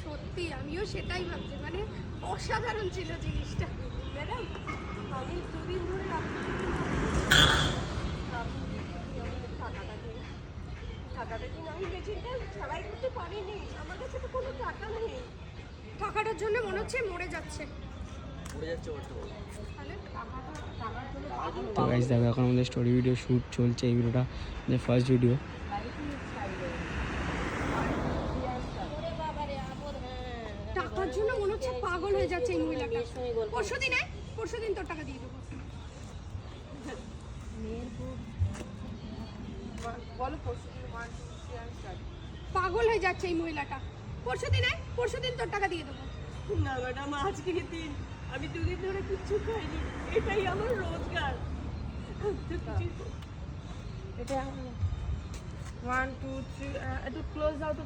সত্যি আমিও সেটাই ভাবছি, মানে অসাধারণ ছিল জিনিসটা। ম্যাডাম আমি দুদিন ধরে টাকাটা দিন, আমি মেশিনটা ছাড়াই করতে পারিনি, আমার কাছে তো কোনো টাকা নেই। টাকাটার জন্য মনে হচ্ছে মরে যাচ্ছে। তাহলে তো গাইস দেখো এখন আমাদের স্টোরি ভিডিও শ্যুট চলছে, এই ভিডিওটা আমাদের ফার্স্ট ভিডিও। টাকার জন্য মনে হচ্ছে পাগল হয়ে যাচ্ছে এই মহিলাটা। পরশুদিন তোর টাকা দিয়ে দেবো। বলো পরশু পাগল হয়ে যাচ্ছে এই মহিলাটা। পরশুদিন তোর টাকা দিয়ে দেবো। না ম্যাডাম, আজকে দিন আমি দুদিন ধরে কিচ্ছু খাইনি, এটাই আমার রোজগার। এটা 1 2 3 একটু ক্লোজ দাও তো।